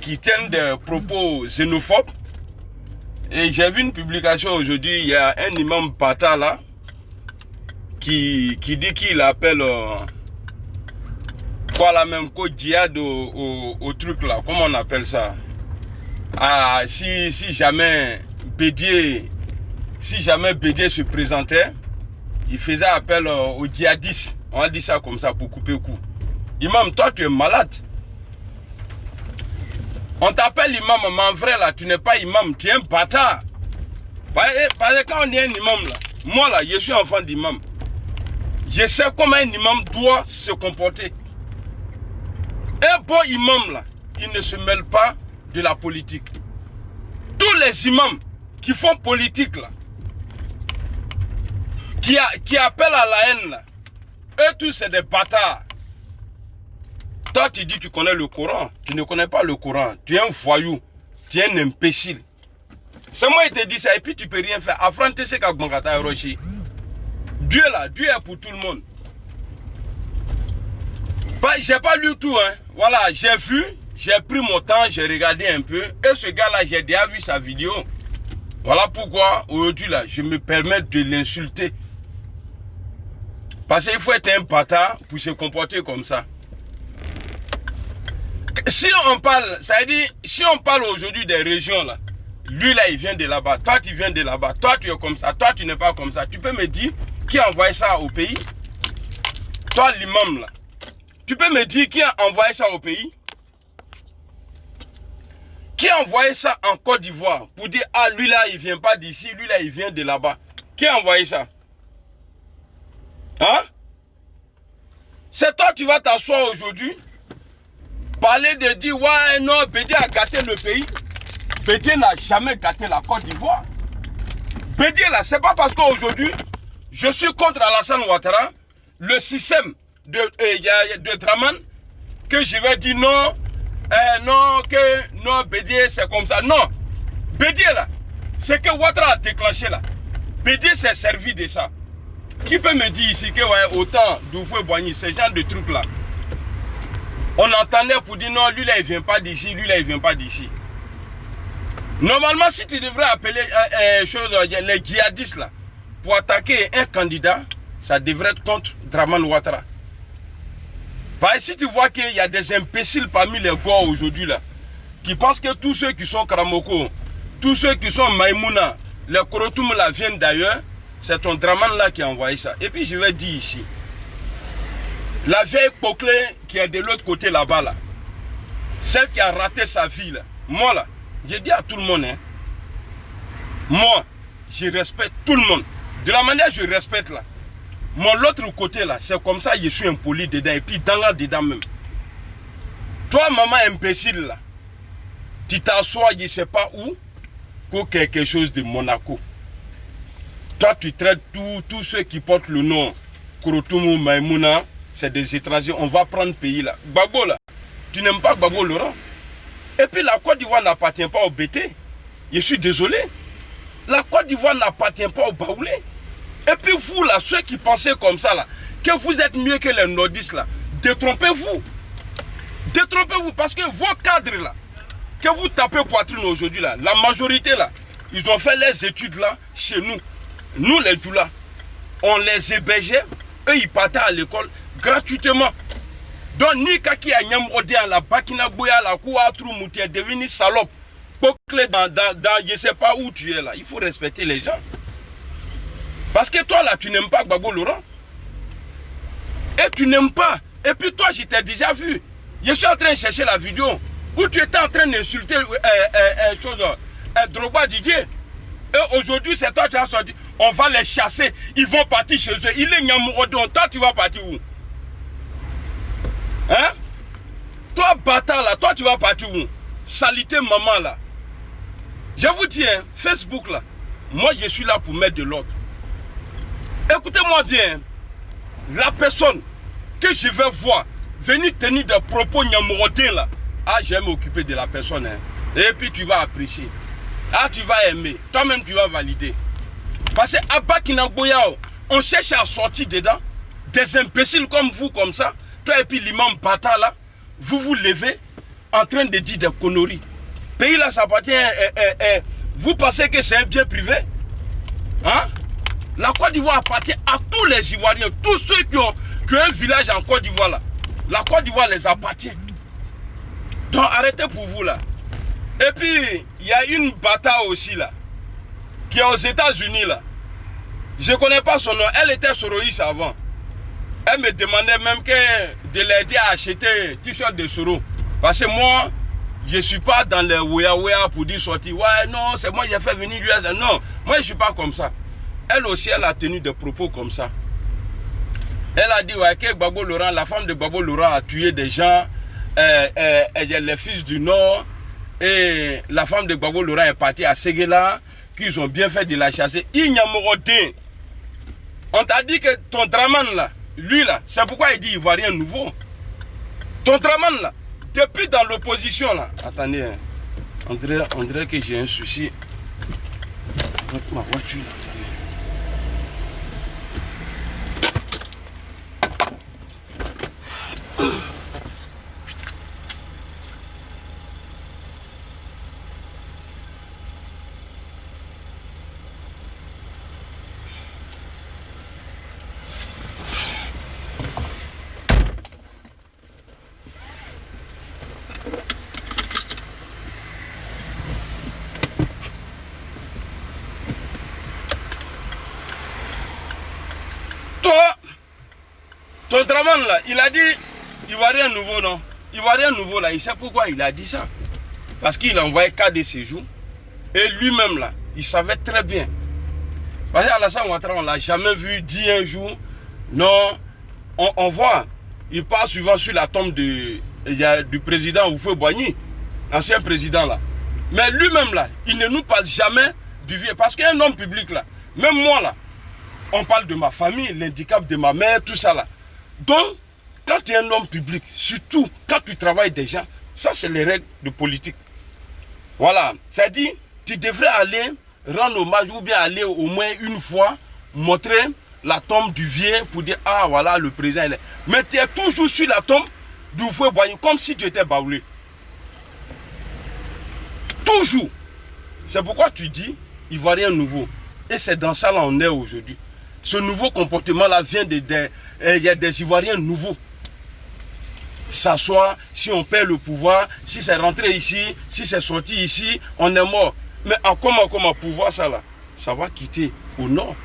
qui tiennent des propos xénophobes. Et j'ai vu une publication aujourd'hui, il y a un imam Bata là, qui dit qu'il appelle quoi la même code djihad au truc là, comment on appelle ça? Ah, si jamais Bédier se présentait, il faisait appel aux djihadistes. On a dit ça comme ça pour couper le coup. Imam, toi tu es malade. On t'appelle imam, mais en vrai là, tu n'es pas imam, tu es un bâtard. Parce que quand on est un imam là, moi là, je suis enfant d'imam. Je sais comment un imam doit se comporter. Un bon imam là, il ne se mêle pas de la politique. Tous les imams qui font politique là, qui appellent à la haine là, eux tous c'est des bâtards. Toi tu dis tu connais le Coran, tu ne connais pas le Coran, tu es un voyou, tu es un imbécile. C'est moi qui te dis ça et puis tu peux rien faire. Affronter ce qu'a Roshi. Dieu là, Dieu est pour tout le monde. Bah, j'ai pas lu tout hein. Voilà, j'ai vu, j'ai pris mon temps, j'ai regardé un peu et ce gars là j'ai déjà vu sa vidéo. Voilà pourquoi aujourd'hui là je me permets de l'insulter. Parce qu'il faut être un bâtard pour se comporter comme ça. Si on parle, ça veut dire, si on parle aujourd'hui des régions là, lui là il vient de là-bas, toi tu viens de là-bas, toi tu es comme ça, toi tu n'es pas comme ça. Tu peux me dire qui a envoyé ça au pays? Toi l'imam là, tu peux me dire qui a envoyé ça au pays? Qui a envoyé ça en Côte d'Ivoire pour dire ah lui là il vient pas d'ici, lui là il vient de là-bas? Qui a envoyé ça? Hein? C'est toi tu vas t'asseoir aujourd'hui, parler de dire ouais non, Bédier a gâté le pays. Bédier n'a jamais gâté la Côte d'Ivoire. Bédier là, c'est pas parce qu'aujourd'hui je suis contre Alassane Ouattara, le système de Draman, que je vais dire non, non, Bédier c'est comme ça. Non, Bédier là, c'est que Ouattara a déclenché là. Bédier s'est servi de ça. Qui peut me dire ici que ouais, autant d'Oufoué-Boigny, ce genre de trucs là, on entendait pour dire non, lui là il vient pas d'ici, lui là il vient pas d'ici. Normalement, si tu devrais appeler les djihadistes là, pour attaquer un candidat, ça devrait être contre Draman Ouattara. Parce que si tu vois qu'il y a des imbéciles parmi les gars aujourd'hui là, qui pensent que tous ceux qui sont Karamoko, tous ceux qui sont Maïmouna, les Korotoum là viennent d'ailleurs, c'est ton Draman là qui a envoyé ça. Et puis je vais dire ici, la vieille Poclé qui est de l'autre côté là-bas là, celle qui a raté sa vie là, moi là, j'ai dit à tout le monde, hein, moi, je respecte tout le monde. De la manière je respecte là, mon l'autre côté là, c'est comme ça je suis impoli dedans et puis dans là dedans même. Toi maman imbécile là, tu t'assois je ne sais pas où, pour quelque chose de Monaco. Toi tu traites tous ceux qui portent le nom Korotoum Maïmouna, c'est des étrangers, on va prendre pays là. Gbagbo là, tu n'aimes pas Gbagbo Laurent? Et puis la Côte d'Ivoire n'appartient pas au BT. Je suis désolé. La Côte d'Ivoire n'appartient pas au Baoulé. Et puis vous là, ceux qui pensez comme ça là, que vous êtes mieux que les nordistes là, détrompez-vous. Détrompez-vous parce que vos cadres là, que vous tapez poitrine aujourd'hui là, la majorité là, ils ont fait les études là chez nous. Nous les Djoula, on les hébergeait, eux ils partaient à l'école gratuitement. Donc ni kaki a nyamrodé à la Bakina Boya la Kouatrou Mouti est devenu salope. Poclé dans je sais pas où tu es là. Il faut respecter les gens. Parce que toi là tu n'aimes pas Gbagbo Laurent. Et tu n'aimes pas. Et puis toi je t'ai déjà vu. Je suis en train de chercher la vidéo où tu étais en train d'insulter Drogba Didier. Et aujourd'hui c'est toi qui as sorti. On va les chasser. Ils vont partir chez eux. Il est Nyamrodé. Toi tu vas partir où? Hein? Toi bâtard là, toi tu vas partir où? Salité maman là. Je vous dis, hein, Facebook là, moi je suis là pour mettre de l'ordre. Écoutez-moi bien, la personne que je vais voir venir tenir des propos nyamrodins là, ah je vais m'occuper de la personne, hein. Et puis tu vas apprécier. Ah tu vas aimer, toi-même tu vas valider. Parce que à Bakina Boyao, on cherche à sortir dedans des imbéciles comme vous comme ça. Toi et puis l'imam Bata là, vous vous levez, en train de dire des conneries. Pays là, ça appartient. Vous pensez que c'est un bien privé? Hein? La Côte d'Ivoire appartient à tous les Ivoiriens, tous ceux qui ont un village en Côte d'Ivoire là. La Côte d'Ivoire les appartient. Donc arrêtez pour vous là. Et puis, il y a une bataille aussi là, qui est aux États-Unis là. Je ne connais pas son nom, elle était soroïste avant. Elle me demandait même de l'aider à acheter un t-shirt de Soro. Parce que moi, je ne suis pas dans les ouya pour dire sortir. Ouais, non, c'est moi qui ai fait venir l'US. Non, moi je ne suis pas comme ça. Elle aussi, elle a tenu des propos comme ça. Elle a dit ouais, que Gbagbo Laurent, la femme de Gbagbo Laurent a tué des gens, les fils du Nord, et la femme de Gbagbo Laurent est partie à Séguéla, qu'ils ont bien fait de la chasser. Ignamorotin. On t'a dit que ton Draman là, lui là, c'est pourquoi il dit Ivoirien nouveau. Ton Draman là, depuis dans l'opposition là, attendez, hein. On dirait que j'ai un souci avec ma voiture là, attendez. Ton Draman là, il a dit Ivoirien nouveau, non? Ivoirien nouveau là, il sait pourquoi il a dit ça. Parce qu'il a envoyé cas de séjour. Et lui-même là, il savait très bien. Parce qu'Alassane Ouattara, on ne l'a jamais vu dire un jour. Non, on voit, il part souvent sur la tombe du président Houphouët-Boigny, ancien président là. Mais lui-même là, il ne nous parle jamais du vieux. Parce qu'un homme public là, même moi là, on parle de ma famille, l'handicap de ma mère, tout ça là. Donc, quand tu es un homme public, surtout quand tu travailles des gens, ça c'est les règles de politique. Voilà, c'est-à-dire, tu devrais aller rendre hommage ou bien aller au moins une fois montrer la tombe du vieux pour dire, ah voilà, le président il est. Mais tu es toujours sur la tombe du Houphouët-Boigny comme si tu étais baoulé. Toujours. C'est pourquoi tu dis, Ivoirien nouveau. Et c'est dans ça là on est aujourd'hui. Ce nouveau comportement-là vient il y a des Ivoiriens nouveaux. S'asseoir, si on perd le pouvoir, si c'est rentré ici, si c'est sorti ici, on est mort. Mais comment pouvoir ça là? Ça va quitter au nord.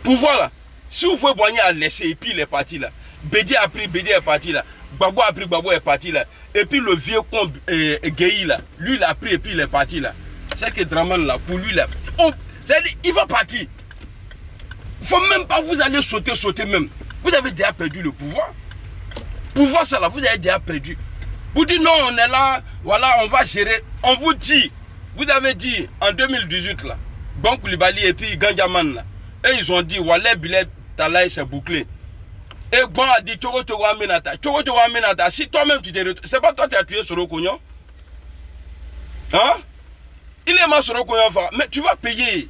Pouvoir là, si Houphouët-Boigny a laissé et puis il est parti là. Bédié a pris, Bédié est parti là. Gbagbo a pris, Gbagbo est parti là. Et puis le vieux con Guéhi là, lui il a pris et puis il est parti là. C'est que Draman là, pour lui là, c'est-à-dire il va partir. Il ne faut même pas vous aller sauter même. Vous avez déjà perdu le pouvoir. Pouvoir ça là, vous avez déjà perdu. Vous dites non, on est là, voilà, on va gérer. On vous dit, vous avez dit en 2018 là, Bon Koulibaly et puis Ganjaman là. Et ils ont dit, Walé Bilet Talaï c'est bouclé. Et Bon a dit, Tchogo Tchogo Aminata. Tchogo Tchogo Aminata, si toi-même tu t'es retrouvé, c'est pas toi qui as tué Soro Kognon? Hein? Il est mort Soro Kognon, mais tu vas payer.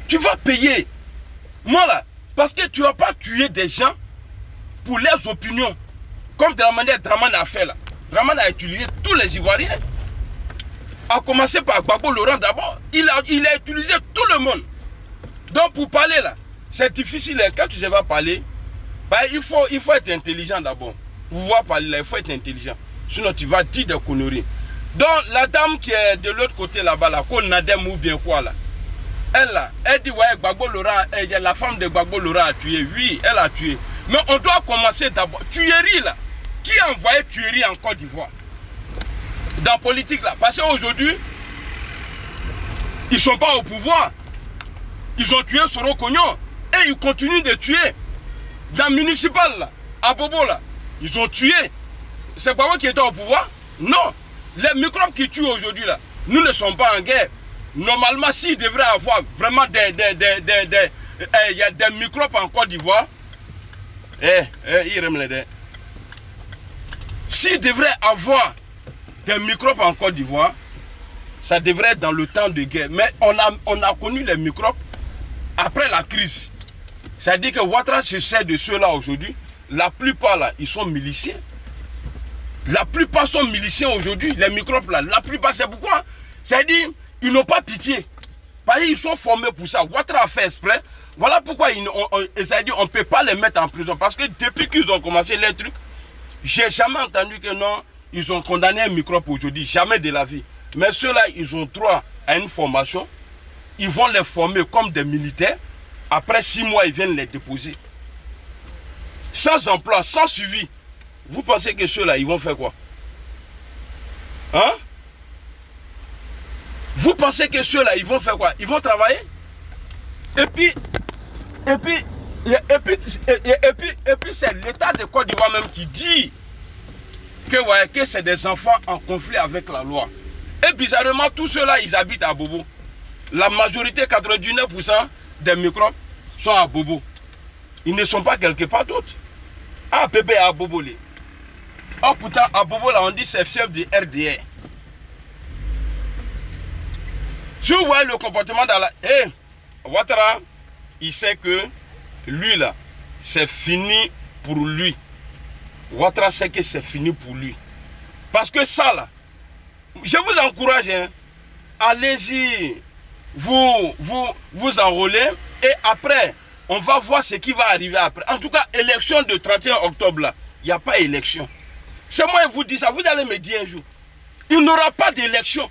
Tu vas payer. Moi là, parce que tu n'as pas tué des gens pour leurs opinions. Comme de la manière Draman a fait là. Draman a utilisé tous les Ivoiriens. A commencé par Gbagbo Laurent d'abord. Il a utilisé tout le monde. Donc pour parler là, c'est difficile. Quand tu ne sais pas parler, bah, il faut être intelligent d'abord. Pour pouvoir parler là, il faut être intelligent. Sinon tu vas dire des conneries. Donc la dame qui est de l'autre côté là-bas, là, qu'on Nadem ou bien quoi là. Elle là, elle dit ouais, Gbagbo Laurent, la femme de Gbagbo Laurent a tué. Oui, elle a tué. Mais on doit commencer d'abord. Tuerie là. Qui a envoyé tuerie en Côte d'Ivoire? Dans la politique là. Parce qu'aujourd'hui, ils ne sont pas au pouvoir. Ils ont tué Soro Kognon. Et ils continuent de tuer. Dans la municipale là, à Bobo là, ils ont tué. C'est pas moi qui était au pouvoir? Non. Les microbes qui tuent aujourd'hui là, nous ne sommes pas en guerre. Normalement, s'il devrait avoir vraiment il y a des microbes en Côte d'Ivoire, s'il devrait avoir des microbes en Côte d'Ivoire, ça devrait être dans le temps de guerre. Mais on a connu les microbes après la crise. C'est-à-dire que Ouattara se sert de ceux-là aujourd'hui. La plupart là, ils sont miliciens. La plupart sont miliciens aujourd'hui, les microbes là. La plupart, c'est pourquoi? C'est-à-dire, ils n'ont pas pitié. Parce qu'ils sont formés pour ça. Ouattara a fait exprès. Voilà pourquoi c'est-à-dire, on ne peut pas les mettre en prison. Parce que depuis qu'ils ont commencé les trucs, j'ai jamais entendu que non, ils ont condamné un microbe aujourd'hui. Jamais de la vie. Mais ceux-là, ils ont droit à une formation. Ils vont les former comme des militaires. Après 6 mois, ils viennent les déposer. Sans emploi, sans suivi. Vous pensez que ceux-là, ils vont faire quoi? Hein? Vous pensez que ceux-là, ils vont faire quoi? Ils vont travailler? Et puis c'est l'État de Côte d'Ivoire même qui dit que, ouais, que c'est des enfants en conflit avec la loi. Et bizarrement, tous ceux-là, ils habitent à Bobo. La majorité, 99% des microbes sont à Bobo. Ils ne sont pas quelque part d'autre. Ah, bébé à Bobo. Oh, pourtant, à Bobo, là, on dit c'est chef du RDR. Si vous voyez le comportement dans la... Ouattara, il sait que lui, là, c'est fini pour lui. Ouattara sait que c'est fini pour lui. Parce que ça, là, je vous encourage, hein, allez-y, vous enrôlez, et après, on va voir ce qui va arriver après. En tout cas, élection de 31 octobre, là, il n'y a pas élection. C'est moi qui vous dis ça, vous allez me dire un jour. Il n'y aura pas d'élection.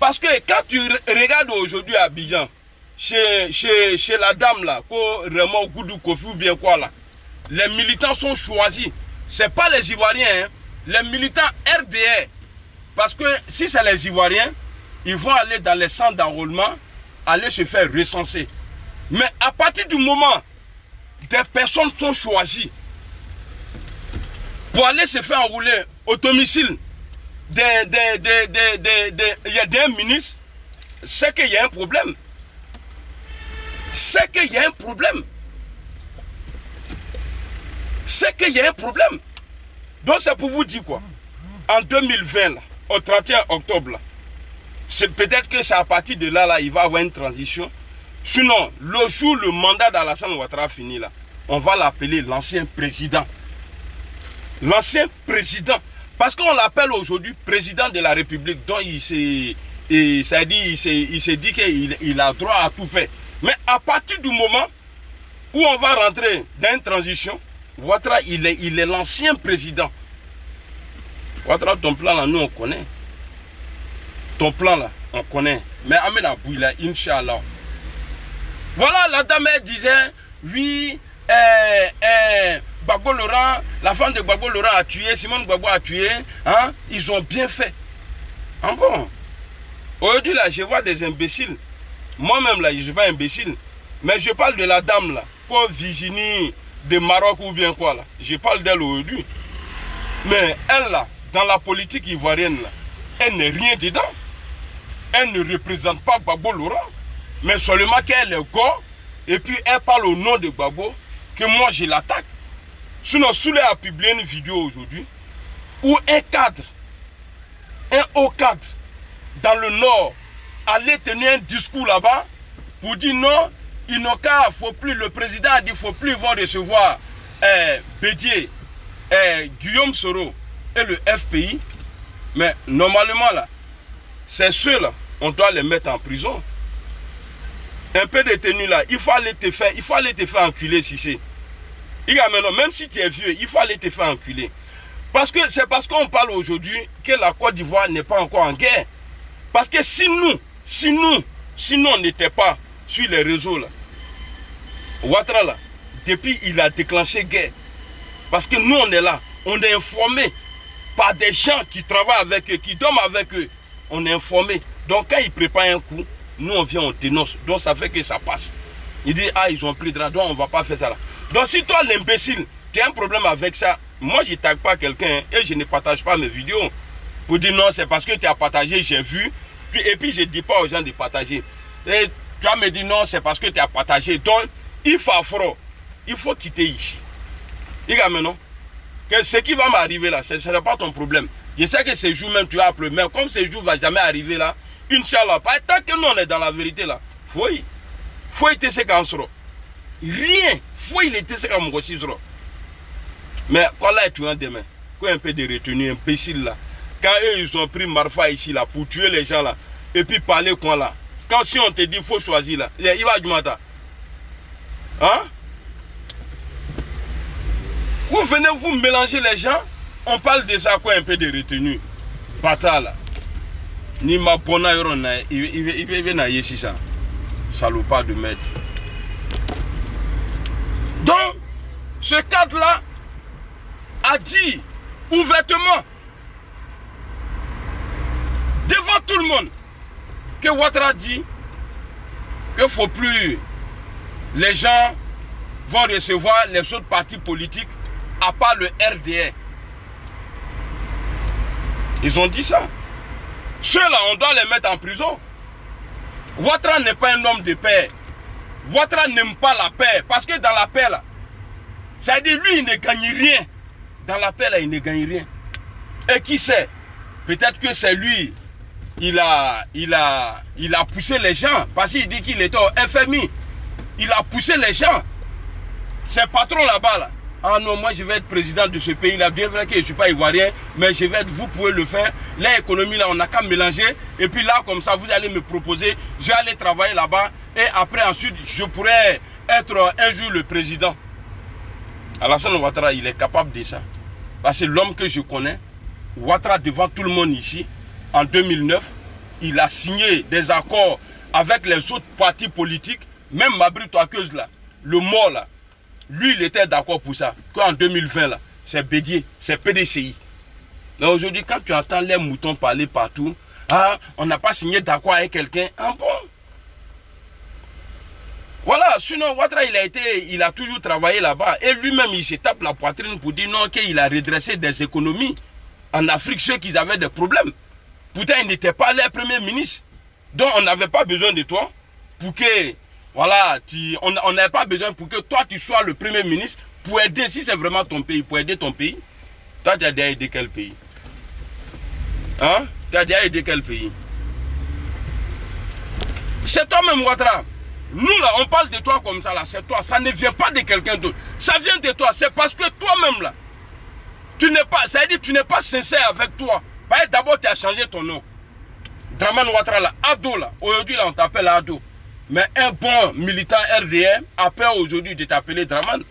Parce que quand tu regardes aujourd'hui à Abidjan, chez la dame là, Raymond Goudou Kofi ou bien quoi là, les militants sont choisis. Ce n'est pas les Ivoiriens, hein, les militants RDR. Parce que si c'est les Ivoiriens, ils vont aller dans les centres d'enrôlement, aller se faire recenser. Mais à partir du moment où des personnes sont choisies pour aller se faire enrouler au domicile d'un ministre, c'est qu'il y a un problème. C'est qu'il y a un problème. C'est qu'il y a un problème. Donc c'est pour vous dire quoi? En 2020, là, au 31 octobre, c'est peut-être que c'est à partir de là, il va y avoir une transition. Sinon, le jour où le mandat d'Alassane Ouattara finit là, on va l'appeler l'ancien président. L'ancien président. Parce qu'on l'appelle aujourd'hui président de la République, dont il s'est dit qu'il a droit à tout faire. Mais à partir du moment où on va rentrer dans une transition, Ouattara, il est l'ancien président. Ouattara, ton plan là, nous on connaît. Ton plan là, on connaît. Mais amène à bouille là, Inch'Allah. Voilà, la dame elle disait, oui, Gbagbo Laurent, la femme de Gbagbo Laurent a tué, Simone Gbagbo a tué, hein, ils ont bien fait. Ah bon? Aujourd'hui là, je vois des imbéciles. Moi-même là, je ne suis pas imbécile. Mais je parle de la dame là, pour Virginie de Maroc ou bien quoi là. Je parle d'elle aujourd'hui. Mais elle là, dans la politique ivoirienne là, elle n'est rien dedans. Elle ne représente pas Gbagbo Laurent. Mais seulement qu'elle est gore, et puis elle parle au nom de Gbagbo, que moi je l'attaque. Sinon, Souley a publié une vidéo aujourd'hui où un cadre, un haut cadre, dans le Nord, allait tenir un discours là-bas pour dire non, ils n'ont qu'à, faut plus, le président a dit, il ne faut plus, ils vont recevoir Bédié, Guillaume Soro et le FPI. Mais normalement, là, c'est ceux-là, on doit les mettre en prison. Un peu détenu là, il faut aller te faire enculer si c'est. Même si tu es vieux, il faut aller te faire enculer. Parce que c'est parce qu'on parle aujourd'hui que la Côte d'Ivoire n'est pas encore en guerre. Parce que si nous on n'était pas sur les réseaux là, Ouattara là, depuis il a déclenché guerre. Parce que nous on est là, on est informé par des gens qui travaillent avec eux, qui dorment avec eux. On est informé. Donc quand ils préparent un coup, nous on vient, on dénonce. Donc ça fait que ça passe. Il dit, ah, ils ont pris de la donc on ne va pas faire ça là. Donc si toi l'imbécile, tu as un problème avec ça, moi je ne tague pas quelqu'un et je ne partage pas mes vidéos. Pour dire non, c'est parce que tu as partagé, j'ai vu. Et puis je ne dis pas aux gens de partager. Et tu vas me dire non, c'est parce que tu as partagé. Donc il faut quitter ici. Il a maintenant que ce qui va m'arriver là, ce ne sera pas ton problème. Je sais que ces jours même tu as appelé, mais comme ces jours ne vont jamais arriver là, Inch'Allah, tant que nous on est dans la vérité là, faut y te se quand sera. Rien, faut y te se quand mon sera. Mais quoi là tu as demain. quoi un peu de retenue, imbécile là. Quand eux, ils ont pris Marfa ici là, pour tuer les gens là, et puis parler quoi là. Quand si on te dit, il faut choisir là, il va du matin. Hein? Vous venez, vous mélanger les gens, on parle de ça, quoi un peu de retenue. Bata là. Ni ma bona yorona, il va nailler si ça. Salopard de maître. Donc, ce cadre-là a dit ouvertement, devant tout le monde, que Ouattara dit qu'il ne faut plus, les gens vont recevoir les autres partis politiques à part le RDR. Ils ont dit ça. Ceux-là, on doit les mettre en prison. Ouattara n'est pas un homme de paix. Ouattara n'aime pas la paix. Parce que dans la paix, là, ça veut dire lui, il ne gagne rien. Dans la paix, là, il ne gagne rien. Et qui sait? Peut-être que c'est lui. Il a poussé les gens. Parce qu'il dit qu'il était au FMI. Il a poussé les gens. Ses patrons là-bas, là. Ah non, moi je vais être président de ce pays-là. Bien vrai que je ne suis pas ivoirien, mais je vais être, vous pouvez le faire. L'économie là, on n'a qu'à mélanger. Et puis là, comme ça, vous allez me proposer. Je vais aller travailler là-bas. Et après, ensuite, je pourrais être un jour le président. Alassane Ouattara, il est capable de ça. Parce que l'homme que je connais, Ouattara, devant tout le monde ici, en 2009, il a signé des accords avec les autres partis politiques. Même Mabri Touakeuse là, le mort là. Lui, il était d'accord pour ça. Qu'en 2020, là, c'est Bédier, c'est PDCI. Mais aujourd'hui, quand tu entends les moutons parler partout, ah, on n'a pas signé d'accord avec quelqu'un, ah bon? Voilà, sinon, Ouattara, il a toujours travaillé là-bas. Et lui-même, il se tape la poitrine pour dire non, qu'il a redressé des économies en Afrique, ceux qui avaient des problèmes. Pourtant, il n'était pas leur premier ministre. Donc, on n'avait pas besoin de toi pour que... Voilà, on n'avait pas besoin pour que toi tu sois le premier ministre pour aider, si c'est vraiment ton pays, pour aider ton pays. Toi tu as déjà aidé quel pays? Hein? Tu as déjà aidé quel pays? C'est toi-même Ouattara. Nous là, on parle de toi comme ça là, c'est toi, ça ne vient pas de quelqu'un d'autre. Ça vient de toi, c'est parce que toi-même là, tu n'es pas, ça veut dire que tu n'es pas sincère avec toi. D'abord tu as changé ton nom. Dramane Ouattara là, Ado là, aujourd'hui là on t'appelle Ado. Mais un bon militant RDR a peur aujourd'hui de t'appeler Dramane.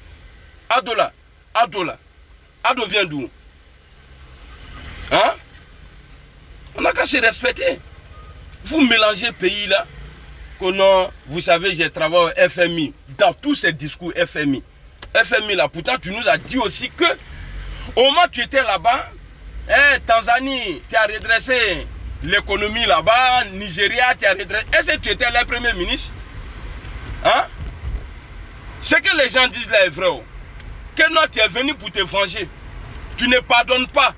Ado là. Ado vient d'où? Hein? On n'a qu'à se respecter. Vous mélangez pays là. Que non, vous savez, j'ai travaillé au FMI. Dans tous ces discours FMI. FMI là, pourtant tu nous as dit aussi que au moment où tu étais là-bas, Tanzanie, tu as redressé l'économie là-bas, Nigeria, tu as redressé. Est-ce que tu étais le premier ministre? Hein? Ce que les gens disent là est vrai. Que non, tu es venu pour te venger. Tu ne pardonnes pas.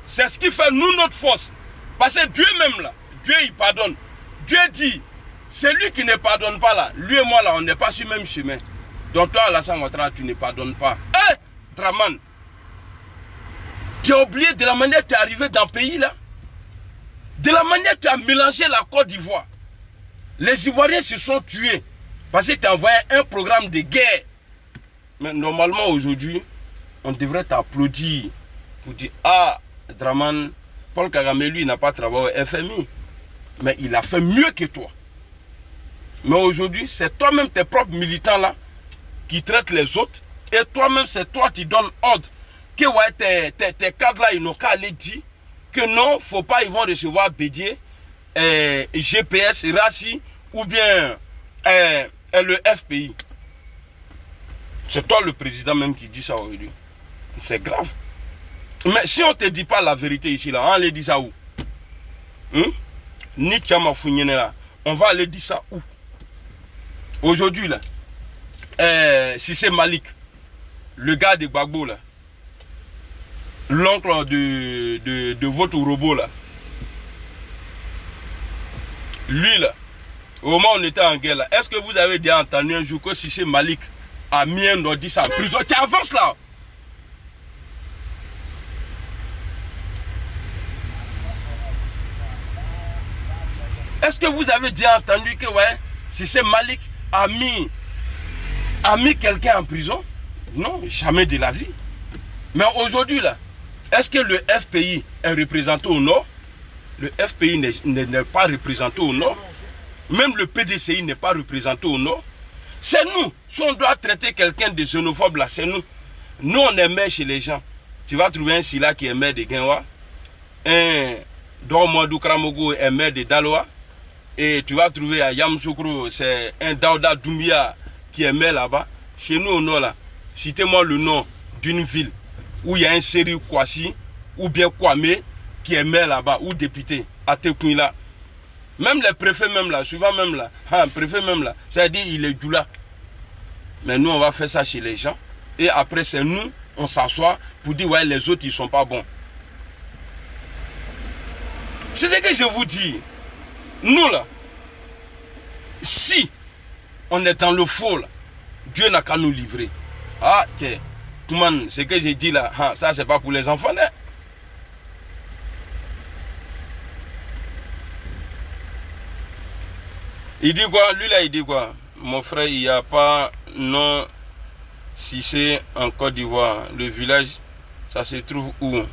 C'est ce qui fait nous notre force. Parce que Dieu même là, Dieu il pardonne. Dieu dit, c'est lui qui ne pardonne pas là. Lui et moi là, on n'est pas sur le même chemin. Donc toi, Alassane Ouattara, tu ne pardonnes pas. Hé, Dramane, tu as oublié de la manière que tu es arrivé dans le pays là. De la manière que tu as mélangé la Côte d'Ivoire. Les Ivoiriens se sont tués. Parce que tu as envoyé un programme de guerre. Mais normalement aujourd'hui, on devrait t'applaudir. Pour dire, ah, Dramane, Paul Kagame, lui, n'a pas travaillé au FMI. Mais il a fait mieux que toi. Mais aujourd'hui, c'est toi-même, tes propres militants là, qui traitent les autres. Et toi-même, c'est toi qui donnes ordre. Que ouais, tes cadres là, ils n'ont qu'à aller dire que non, faut pas, ils vont recevoir Bédier, GPS, RACI ou bien le FPI. C'est toi le président même qui dit ça aujourd'hui. C'est grave. Mais si on ne te dit pas la vérité ici, là, on allait dire ça où? Ni Tchama Founyene là, on va aller dire ça où? Aujourd'hui là, si c'est Malik, le gars de Gbagbo là, l'oncle de votre robot là. Lui là, au moment où on était en guerre là, est-ce que vous avez déjà entendu un jour que si c'est Malik a mis un ordi en prison? Tu avances là. Est-ce que vous avez déjà entendu que ouais, si c'est Malik a mis quelqu'un en prison? Non, jamais de la vie. Mais aujourd'hui là, Est-ce que le FPI est représenté au nord? Le FPI n'est pas représenté au nord. Même le PDCI n'est pas représenté au nord. C'est nous. Si on doit traiter quelqu'un de xénophobe là, c'est nous. Nous, on est maire chez les gens. Tu vas trouver un Silla qui est maire de Genwa. Un Dormoadou Kramogo est maire de Daloa. Et tu vas trouver à Yamsoukro, c'est un Daouda Doumbia qui est maire là-bas. Chez nous au nord là, citez-moi le nom d'une ville où il y a un Seri Kwasi ou bien Kwame qui est maire là-bas ou député à Tekouila. Même les préfets même là, souvent même là, préfet même là, c'est-à-dire il est Djoula. Mais nous on va faire ça chez les gens. Et après c'est nous, on s'assoit pour dire ouais les autres ils sont pas bons. C'est ce que je vous dis. Nous là, si on est dans le faux là, Dieu n'a qu'à nous livrer. Ah tiens, tout le monde, ce que j'ai dit là, ça c'est pas pour les enfants là. Il dit quoi? Lui là il dit quoi? Mon frère, il n'y a pas non Cissé en Côte d'Ivoire. Le village, ça se trouve où?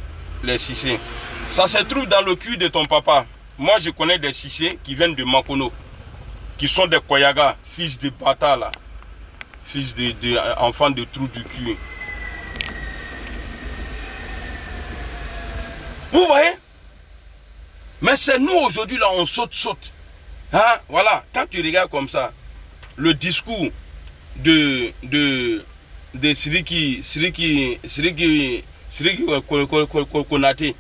Les Cissé. Ça se trouve dans le cul de ton papa. Moi je connais des Cissé qui viennent de Makono, qui sont des Koyaga, fils de bâtards là. Fils de enfants de trou du cul. Vous voyez? Mais c'est nous aujourd'hui là, on saute. Hein? Voilà, quand tu regardes comme ça, le discours de Siriki Konaté,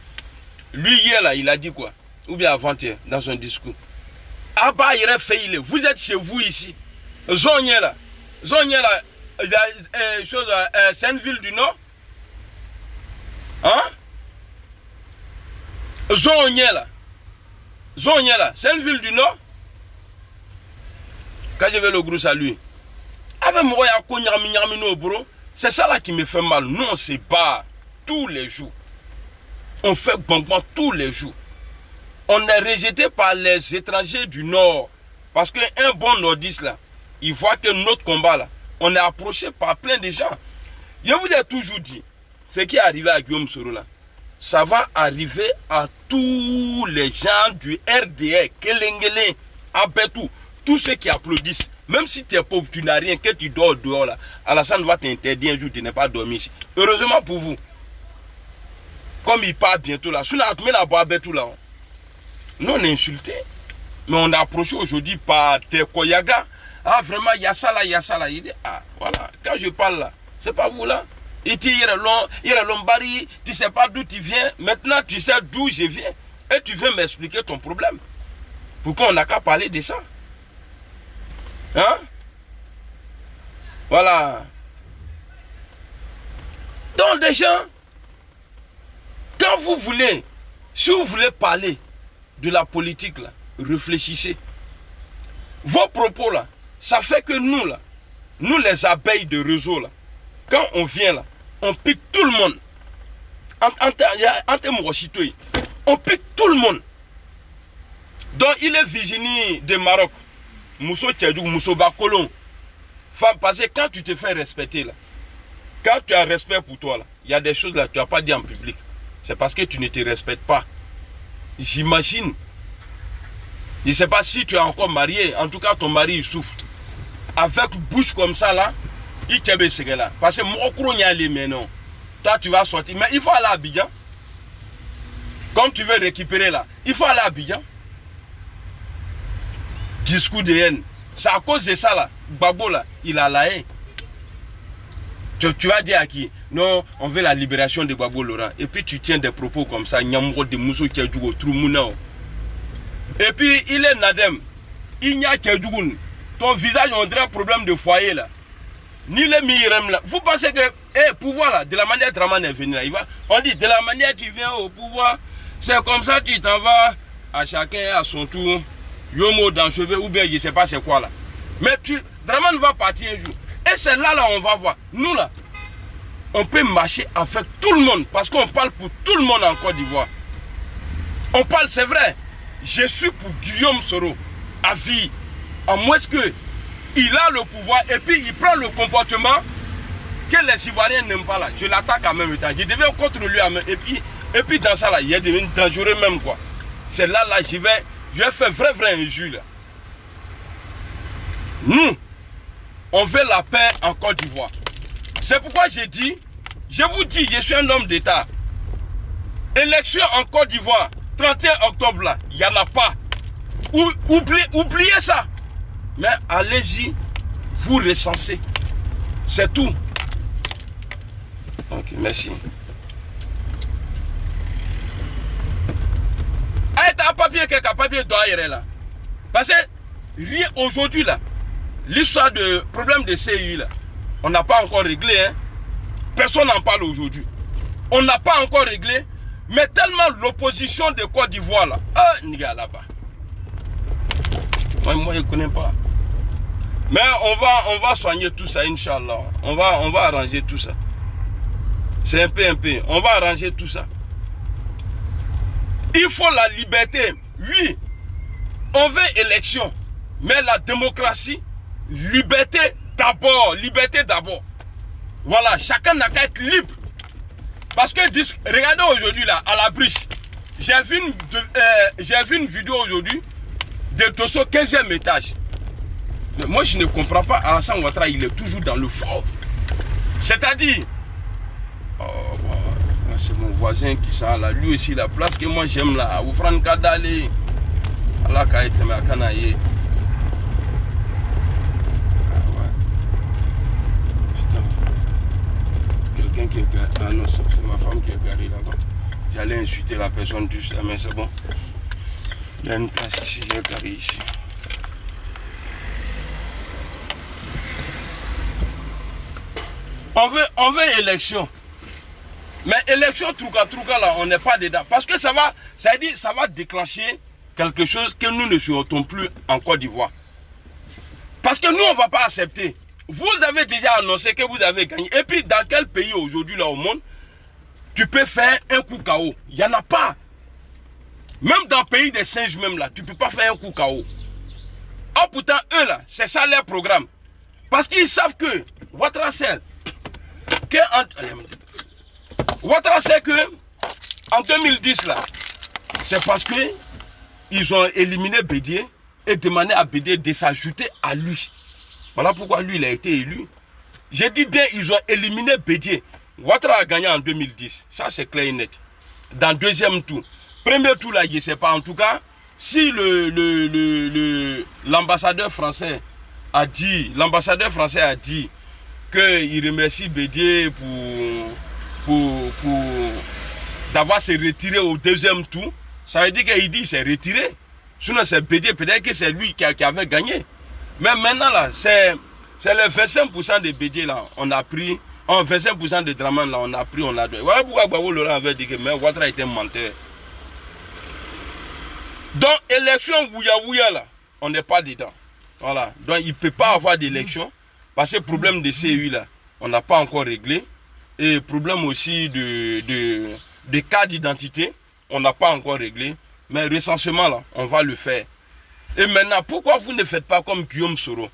lui hier là, il a dit quoi? Ou bien avant-hier, dans son discours. Abba Yere Feile, vous êtes chez vous ici. Zonye là, c'est une ville du Nord. Hein? Zonye là, c'est une ville du Nord. Quand je vais le gros salut, c'est ça là qui me fait mal. Nous on se bat tous les jours. On fait bonbon tous les jours. On est rejeté par les étrangers du Nord. Parce qu'un bon nordiste là, il voit que notre combat là, on est approché par plein de gens. Je vous ai toujours dit, ce qui est arrivé à Guillaume Soro là, ça va arriver à tous les gens du RDR, Kelengele, Abetou, tous ceux qui applaudissent. Même si tu es pauvre, tu n'as rien, que tu dors dehors là, Alassane va t'interdire un jour de ne pas dormir ici. Heureusement pour vous. Comme il part bientôt là, nous on est insultés. Mais on est approché aujourd'hui par tes Koyaga. Ah vraiment, il y a ça là. Il dit, ah voilà, quand je parle là, c'est pas vous là. Il dit, il y a Lombari, tu sais pas d'où tu viens. Maintenant, tu sais d'où je viens. Et tu veux m'expliquer ton problème. Pourquoi on n'a qu'à parler de ça? Hein? Voilà. Donc des gens, quand vous voulez, si vous voulez parler de la politique là, réfléchissez. Vos propos là, ça fait que nous là, nous les abeilles de réseau là, quand on vient là, on pique tout le monde. On pique tout le monde. Donc il est Virginie de Maroc. Mousso Tchadou, Mousso Bakolon. Parce que quand tu te fais respecter là, quand tu as respect pour toi là, il y a des choses là que tu n'as pas dit en public. C'est parce que tu ne te respectes pas. J'imagine. Je ne sais pas si tu es encore marié. En tout cas, ton mari il souffre. Avec bouche comme ça là, il te baisse là. Parce que moi, maintenant. Toi, tu vas sortir. Mais il faut aller à Abidjan. Comme tu veux récupérer là, il faut aller à Abidjan. Discours de haine. C'est à cause de ça là. Gbagbo là, il a la haine. Tu vas dire à qui? Non, on veut la libération de Gbagbo Laurent. Et puis tu tiens des propos comme ça. Nyamro de Mousso Tchadjougo, Troumounao. Et puis il est Nadem. Il n'y a Tchadjougoun. Ton visage, on dirait un problème de foyer là. Ni le mirem là. Vous pensez que, pouvoir là, de la manière Draman est venu là, on dit de la manière tu viens au pouvoir, c'est comme ça tu t'en vas, à chacun à son tour, yomo dans cheveux ou bien je sais pas c'est quoi là. Mais Draman va partir un jour. Et c'est là on va voir. Nous là, on peut marcher avec tout le monde parce qu'on parle pour tout le monde en Côte d'Ivoire. On parle, c'est vrai. Je suis pour Guillaume Soro à vie. À moins que il a le pouvoir et puis il prend le comportement que les Ivoiriens n'aiment pas là, je l'attaque en même temps. Je deviens contre lui et puis dans ça là, il est devenu dangereux même quoi. C'est là, je vais faire vrai injure là. Nous, on veut la paix en Côte d'Ivoire. C'est pourquoi je vous dis, je suis un homme d'État. Élection en Côte d'Ivoire, 31 octobre là, il n'y en a pas. Oubliez ça. Mais allez-y, vous recensez. C'est tout. Ok, merci. Ah, t'as un papier, quelqu'un, papier doit là. Parce que rien aujourd'hui là, l'histoire de problème de CI là, on n'a pas encore réglé. Hein? Personne n'en parle aujourd'hui. On n'a pas encore réglé. Mais tellement l'opposition de Côte d'Ivoire là, il y a là-bas. Moi je ne connais pas. Mais on va soigner tout ça, Inch'Allah. On va arranger tout ça. C'est un peu. On va arranger tout ça. Il faut la liberté. Oui, on veut élection. Mais la démocratie, liberté d'abord. Liberté d'abord. Voilà, chacun n'a qu'à être libre. Parce que, regardez aujourd'hui là, à la Briche, j'ai vu une vidéo aujourd'hui de Dosso 15e étage. Mais moi je ne comprends pas, Alassane Ouattara il est toujours dans le fort. C'est-à-dire, c'est mon voisin qui sent là, lui aussi la place que moi j'aime là, Oufran Kadale, Allah Kaïteme Akanaye. Quelqu'un qui est garé, ah non, c'est ma femme qui est garée là-bas. J'allais insulter la personne juste là, mais c'est bon. Il y a une place ici, j'ai garé ici. On veut élection. Mais élection trouka là, on n'est pas dedans. Parce que ça va déclencher quelque chose que nous ne souhaitons plus en Côte d'Ivoire. Parce que nous, on ne va pas accepter. Vous avez déjà annoncé que vous avez gagné. Et puis, dans quel pays aujourd'hui, là, au monde, tu peux faire un coup KO? Il n'y en a pas. Même dans le pays des singes, même là, tu ne peux pas faire un coup KO. Oh, pourtant, eux, là, c'est ça leur programme. Parce qu'ils savent que Ouattara sait que en 2010, là, c'est parce que ils ont éliminé Bédié et demandé à Bédié de s'ajouter à lui. Voilà pourquoi lui, il a été élu. J'ai dit bien, ils ont éliminé Bédié. Ouattara a gagné en 2010. Ça, c'est clair et net. Dans le deuxième tour. Premier tour, là, je ne sais pas. En tout cas, si l'ambassadeur français a dit qu'il remercie Bédié pour d'avoir se retiré au deuxième tour, ça veut dire qu'il dit qu'il s'est retiré. Sinon, c'est Bédié, peut-être que c'est lui qui avait gagné. Mais maintenant, là, c'est le 25% de Bédié, là, on a pris, 25% de Dramane, là, on a pris, on a donné. Voilà pourquoi Gbagbo Laurent avait dit que Ouattara était menteur. Donc, élection Ouya, là, on n'est pas dedans. Voilà. Donc, il ne peut pas avoir d'élection, parce que le problème de CEU, là, on n'a pas encore réglé. Et problème aussi de cas d'identité, on n'a pas encore réglé. Mais recensement, là, on va le faire. Et maintenant, pourquoi vous ne faites pas comme Guillaume Soro?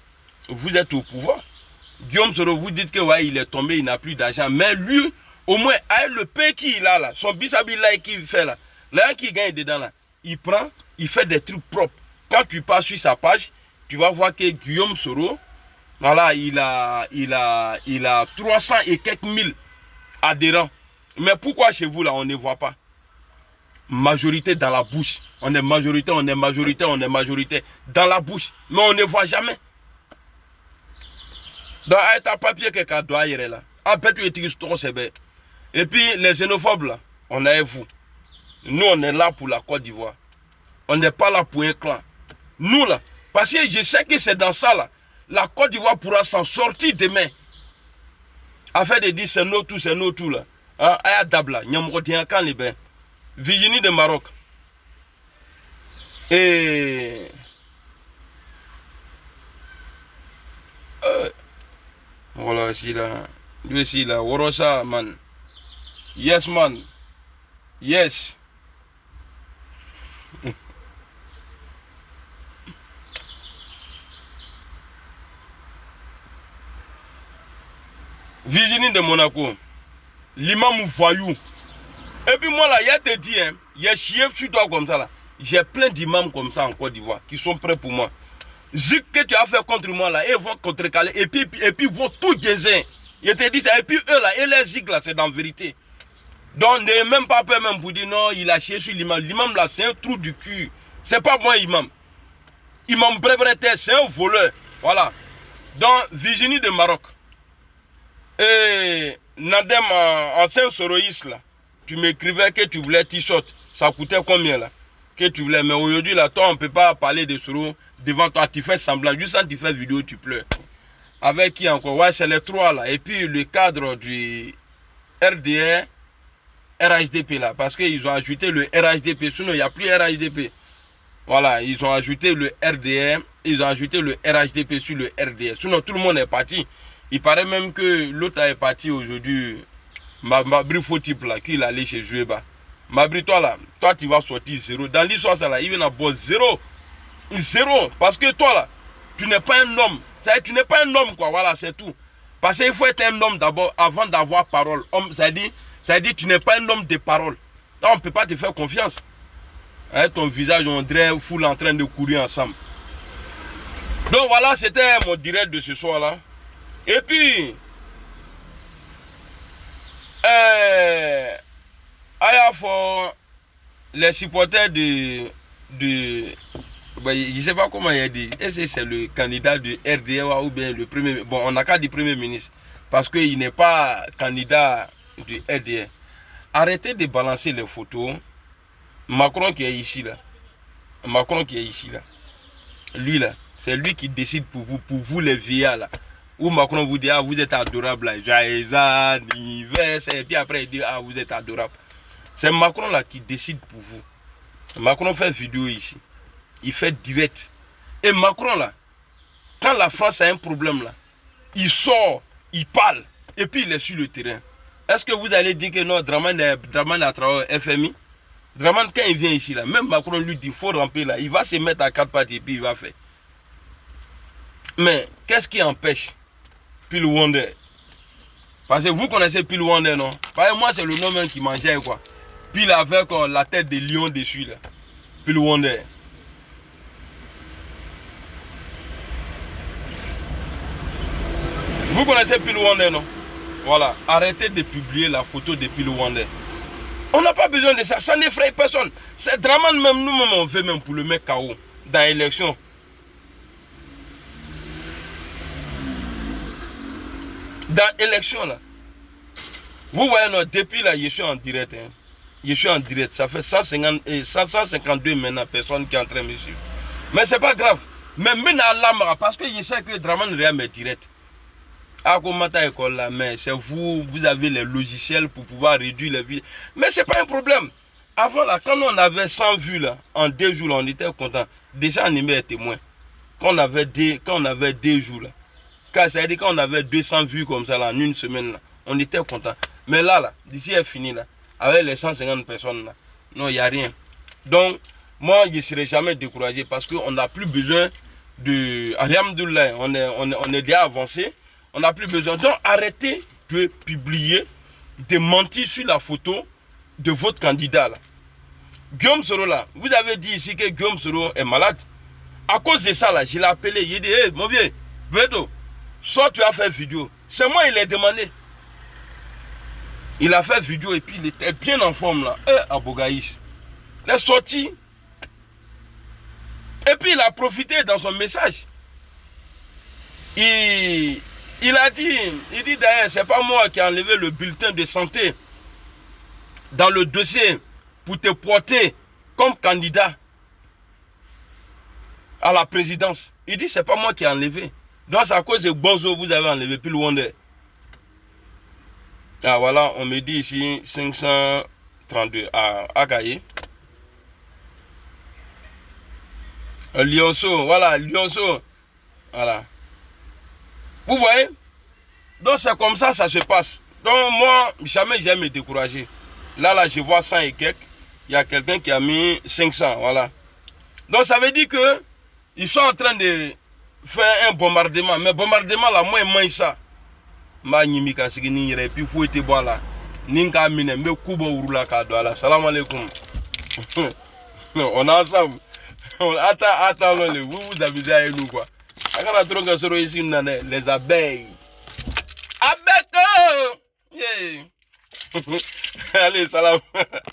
Vous êtes au pouvoir. Guillaume Soro, vous dites que ouais, il est tombé, il n'a plus d'argent. Mais lui, au moins, avec le pain qu'il a là, son bisabi là qu'il fait là, là qui gagne dedans là, il prend, il fait des trucs propres. Quand tu passes sur sa page, tu vas voir que Guillaume Soro, voilà, il a 300 et quelques mille adhérents. Mais pourquoi chez vous là, on ne voit pas? Majorité dans la bouche. On est majorité dans la bouche. Mais on ne voit jamais. Donc, avec un papier que doit y là. Et puis, les xénophobes là, on est vous. Nous, on est là pour la Côte d'Ivoire. On n'est pas là pour un clan. Nous là, parce que je sais que c'est dans ça là, la Côte d'Ivoire pourra s'en sortir demain. Afin de dire c'est nous tout là. Aya Dabla, Nyamrodien Kan les bains. Virginie de Maroc. Et voilà, ici là. Lui ici là. Worosa man. Yes man. Yes. Virginie de Monaco. L'imam voyou. Et puis moi là, il y a te dit, hein, il y a chié sur toi comme ça là. J'ai plein d'imams comme ça en Côte d'Ivoire qui sont prêts pour moi. Zik que tu as fait contre moi là, ils vont contrecaler et puis vont tout gaiser. Je te dis ça, et puis eux là, et les zik là, c'est dans la vérité. Donc n'ayez même pas peur même pour dire non, il a chié sur l'imam. L'imam là, c'est un trou du cul. C'est pas moi imam. Imam Brebreté, c'est un voleur. Voilà. Donc Virginie de Maroc. Et Nadem, ancien soroïste là, tu m'écrivais que tu voulais t-shirt. Ça coûtait combien là? Que tu voulais. Mais aujourd'hui là, toi on ne peut pas parler de soro devant toi. Tu fais semblant. Juste quand tu fais vidéo, tu pleures. Avec qui encore? Ouais, c'est les trois là. Et puis le cadre du RDR, RHDP là. Parce qu'ils ont ajouté le RHDP. Sinon, il n'y a plus RHDP. Voilà, ils ont ajouté le RDR. Ils ont ajouté le RHDP sur le RDR. Sinon, tout le monde est parti. Il paraît même que l'autre est parti aujourd'hui. Mabri Fotip là, qu'il allait chez Joueba. Mabri, toi là, toi tu vas sortir zéro. Dans l'histoire, ça là, il vient d'abord zéro. Zéro. Parce que toi là, tu n'es pas un homme. Ça, tu n'es pas un homme, quoi. Voilà, c'est tout. Parce qu'il faut être un homme d'abord avant d'avoir parole. Homme, ça dit tu n'es pas un homme de parole. Là, on ne peut pas te faire confiance. Hein, ton visage, on dirait foule en train de courir ensemble. Donc voilà, c'était mon direct de ce soir-là. Et puis, les supporters de je ne sais pas comment il a dit. Est-ce que c'est le candidat de RDA ou bien le premier? Bon, on n'a qu'à dire premier ministre. Parce qu'il n'est pas candidat de RDA. Arrêtez de balancer les photos. Macron qui est ici là. Macron qui est ici là. Lui là, c'est lui qui décide pour vous les vieillards là. Où Macron vous dit, ah vous êtes adorable là. Joyeux anniversaire. Et puis après il dit, ah vous êtes adorable. C'est Macron là qui décide pour vous. Macron fait vidéo ici. Il fait direct. Et Macron là, quand la France a un problème là, il sort, il parle, et puis il est sur le terrain. Est-ce que vous allez dire que non, Draman a travaillé au FMI? Draman, quand il vient ici là, même Macron lui dit, il faut ramper là, il va se mettre à 4 pattes et puis il va faire. Mais qu'est-ce qui empêche Pile Wonder? Parce que vous connaissez Pile Wonder, non? Parce que moi c'est le nom même qui mangeait quoi. Pile avec la tête de lion dessus là. Pile Wonder. Vous connaissez Pile Wonder, non? Voilà. Arrêtez de publier la photo de Pile Wonder. On n'a pas besoin de ça. Ça n'effraie personne. C'est Draman même, nous-mêmes, on veut même pour le mettre KO dans l'élection. Dans l'élection, là. Vous voyez, non, depuis là, je suis en direct. Hein. Je suis en direct. Ça fait 152 maintenant personnes qui sont en train de me suivre. Mais c'est pas grave. Mais maintenant, parce que je sais que Draman Réam est direct. Ah, comment ta école là, mais c'est vous avez les logiciels pour pouvoir réduire les vues. Mais c'est pas un problème. Avant là, quand on avait 100 vues là, en 2 jours là, on était content. Déjà on aimait être témoin. Quand on avait 2 jours là, c'est-à-dire quand on avait 200 vues comme ça là, en une semaine là, on était content. Mais là, d'ici est fini là, avec les 150 personnes là, non, il n'y a rien. Donc, moi je ne serai jamais découragé parce qu'on n'a plus besoin de... Alhamdoulilah, on est déjà avancé. On n'a plus besoin. Donc arrêtez de publier, de mentir sur la photo de votre candidat là. Guillaume Soro là, vous avez dit ici que Guillaume Soro est malade. À cause de ça là, je l'ai appelé, il dit, hey, mon vieux, Beto, soit tu as fait vidéo. C'est moi, il a demandé. Il a fait vidéo et puis il était bien en forme là. À Bogaïs. Il est sorti. Et puis il a profité dans son message. Il a dit, d'ailleurs, c'est pas moi qui ai enlevé le bulletin de santé dans le dossier pour te porter comme candidat à la présidence. Il dit, c'est pas moi qui ai enlevé. Donc c'est à cause de Bonzo, vous avez enlevé Pile Wonder. Ah voilà, on me dit ici 532 à Agaye. Lyonceau, voilà, Lyonceau. Voilà. Vous voyez? Donc c'est comme ça, ça se passe. Donc moi, jamais j'aime me décourager. Là, je vois 100 et quelques. Il y a quelqu'un qui a mis 500, voilà. Donc ça veut dire que ils sont en train de faire un bombardement. Mais bombardement, là, moi, ils mangent ça. m'a nyimi ka sigi ni yɛrɛ puis foyi tɛ bɔ a la ni k'a minɛ n bɛ ku bɔ wuru la k'a don a la salam alaikum. On est ensemble. Attends, vous vous amusez avec nous quoi. A kana trop ka sɔrɔ ici les abeilles. Abeilles. Yeah. Allez, salam.